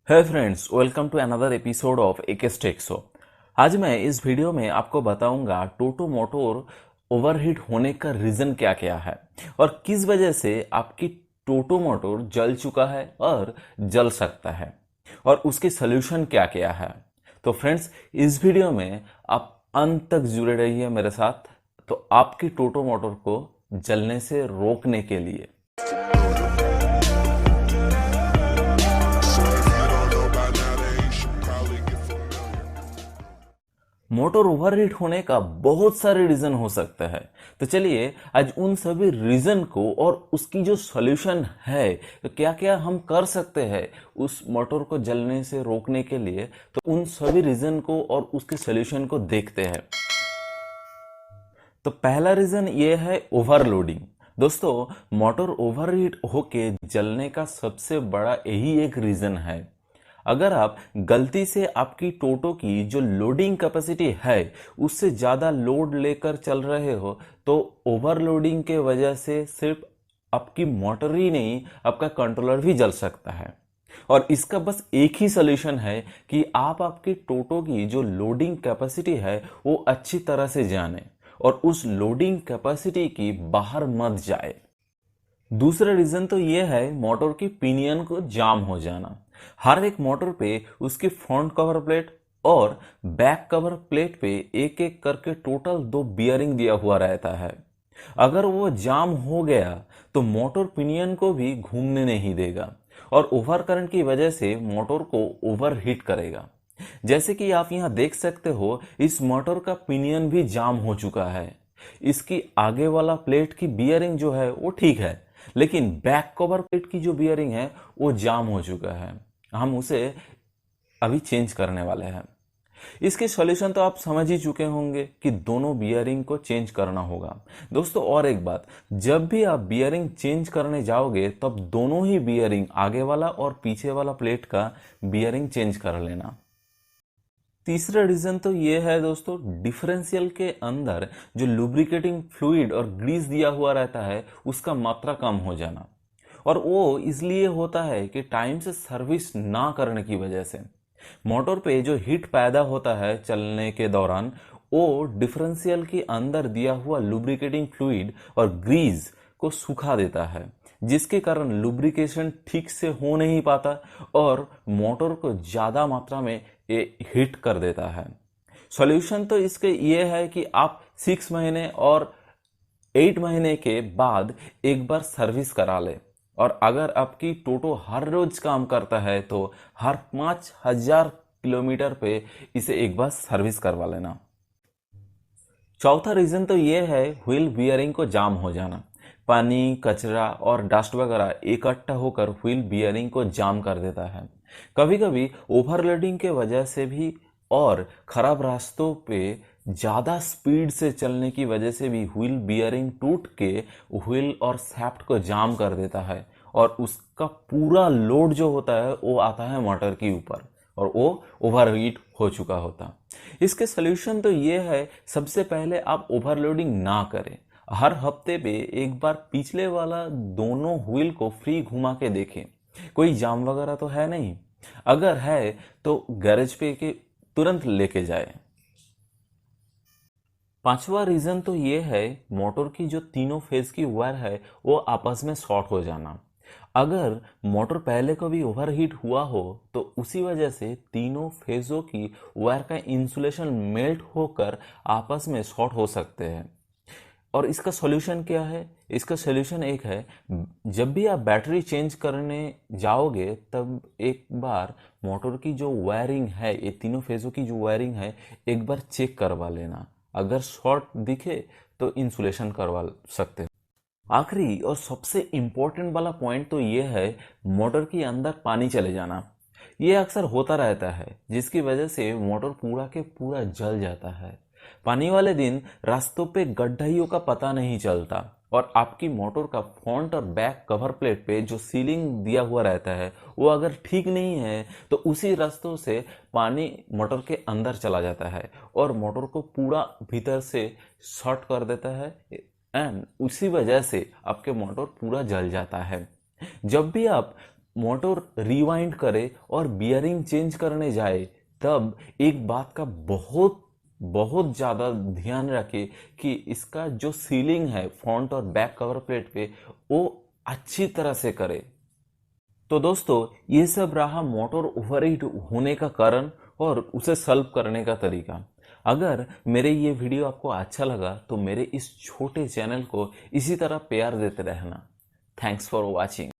है friends, welcome to another episode of एकेस tech show. आज मैं इस वीडियो में आपको बताऊंगा टोटो मोटर ओवरहीट होने का रीज़न क्या क्या है और किस वजह से आपकी टोटो मोटर जल चुका है और जल सकता है और उसके सलूशन क्या क्या है। तो फ्रेंड्स, इस वीडियो में आप अंत तक जुड़े रहिए मेरे साथ, तो आपकी टोटो मोटर को जलने से रोकने के लिए। मोटर ओवरहीट होने का बहुत सारे रीजन हो सकता है। तो चलिए आज उन सभी रीजन को और उसकी जो सॉल्यूशन है, तो क्या क्या हम कर सकते हैं उस मोटर को जलने से रोकने के लिए, तो उन सभी रीजन को और उसके सॉल्यूशन को देखते हैं। तो पहला रीजन ये है ओवरलोडिंग। दोस्तों, मोटर ओवरहीट होके जलने का सबसे बड़ा यही एक रीजन है। अगर आप गलती से आपकी टोटो की जो लोडिंग कैपेसिटी है उससे ज़्यादा लोड लेकर चल रहे हो, तो ओवरलोडिंग के वजह से सिर्फ आपकी मोटर ही नहीं, आपका कंट्रोलर भी जल सकता है। और इसका बस एक ही सोल्यूशन है कि आप आपकी टोटो की जो लोडिंग कैपेसिटी है वो अच्छी तरह से जाने और उस लोडिंग कैपेसिटी की बाहर मत जाए। दूसरा रीजन तो ये है मोटर की पिनियन को जाम हो जाना। हर एक मोटर पे उसकी फ्रंट कवर प्लेट और बैक कवर प्लेट पे एक एक करके टोटल 2 बियरिंग दिया हुआ रहता है। अगर वो जाम हो गया तो मोटर पिनियन को भी घूमने नहीं देगा और ओवर करंट की वजह से मोटर को ओवरहीट करेगा। जैसे कि आप यहाँ देख सकते हो, इस मोटर का पिनियन भी जाम हो चुका है। इसकी आगे वाला प्लेट की बियरिंग जो है वो ठीक है, लेकिन बैक कवर प्लेट की जो बियरिंग है वो जाम हो चुका है। हम उसे अभी चेंज करने वाले हैं। इसके सॉल्यूशन तो आप समझ ही चुके होंगे कि दोनों बियरिंग को चेंज करना होगा। दोस्तों, और एक बात, जब भी आप बियरिंग चेंज करने जाओगे तब दोनों ही बियरिंग, आगे वाला और पीछे वाला प्लेट का बियरिंग चेंज कर लेना। तीसरा रीजन तो ये है दोस्तों, डिफरेंशियल के अंदर जो लुब्रिकेटिंग फ्लूइड और ग्रीस दिया हुआ रहता है उसका मात्रा कम हो जाना। और वो इसलिए होता है कि टाइम से सर्विस ना करने की वजह से मोटर पे जो हीट पैदा होता है चलने के दौरान, वो डिफरेंशियल के अंदर दिया हुआ लुब्रिकेटिंग फ्लूइड और ग्रीस को सुखा देता है, जिसके कारण लुब्रिकेशन ठीक से हो नहीं पाता और मोटर को ज़्यादा मात्रा में ये हीट कर देता है। सॉल्यूशन तो इसके ये है कि आप 6 महीने और 8 महीने के बाद एक बार सर्विस करा ले। और अगर आपकी टोटो हर रोज काम करता है तो हर 5000 किलोमीटर पे इसे एक बार सर्विस करवा लेना। चौथा रीजन तो ये है व्हील बियरिंग को जाम हो जाना। पानी, कचरा और डस्ट वगैरह इकट्ठा होकर व्हील बियरिंग को जाम कर देता है। कभी कभी ओवरलोडिंग के वजह से भी और खराब रास्तों पे ज़्यादा स्पीड से चलने की वजह से भी व्हील बियरिंग टूट के व्हील और शाफ्ट को जाम कर देता है और उसका पूरा लोड जो होता है वो आता है मोटर के ऊपर और वो ओवरहीट हो चुका होता। इसके सलूशन तो ये है, सबसे पहले आप ओवरलोडिंग ना करें। हर हफ्ते पे एक बार पिछले वाला दोनों व्हील को फ्री घुमा के देखें, कोई जाम वगैरह तो है नहीं। अगर है तो गैरेज पे के तुरंत लेके जाए। पांचवा रीजन तो ये है, मोटर की जो तीनों फेज की वायर है वो आपस में शॉर्ट हो जाना। अगर मोटर पहले कभी ओवरहीट हुआ हो तो उसी वजह से तीनों फेजों की वायर का इंसुलेशन मेल्ट होकर आपस में शॉर्ट हो सकते हैं। और इसका सॉल्यूशन क्या है? इसका सॉल्यूशन एक है, जब भी आप बैटरी चेंज करने जाओगे तब एक बार मोटर की जो वायरिंग है, ये तीनों फेजों की जो वायरिंग है, एक बार चेक करवा लेना। अगर शॉर्ट दिखे तो इंसुलेशन करवा सकते हैं। आखिरी और सबसे इम्पोर्टेंट वाला पॉइंट तो ये है, मोटर के अंदर पानी चले जाना। ये अक्सर होता रहता है, जिसकी वजह से मोटर पूरा के पूरा जल जाता है। पानी वाले दिन रास्तों पे गड्ढाइयों का पता नहीं चलता और आपकी मोटर का फ्रंट और बैक कवर प्लेट पे जो सीलिंग दिया हुआ रहता है वो अगर ठीक नहीं है तो उसी रास्तों से पानी मोटर के अंदर चला जाता है और मोटर को पूरा भीतर से शॉर्ट कर देता है एंड उसी वजह से आपके मोटर पूरा जल जाता है। जब भी आप मोटर रिवाइंड करे और बियरिंग चेंज करने जाए, तब एक बात का बहुत बहुत ज़्यादा ध्यान रखे कि इसका जो सीलिंग है फ्रंट और बैक कवर प्लेट पे, वो अच्छी तरह से करे। तो दोस्तों, ये सब रहा मोटर ओवरहीट होने का कारण और उसे सॉल्व करने का तरीका। अगर मेरे ये वीडियो आपको अच्छा लगा तो मेरे इस छोटे चैनल को इसी तरह प्यार देते रहना। Thanks for watching.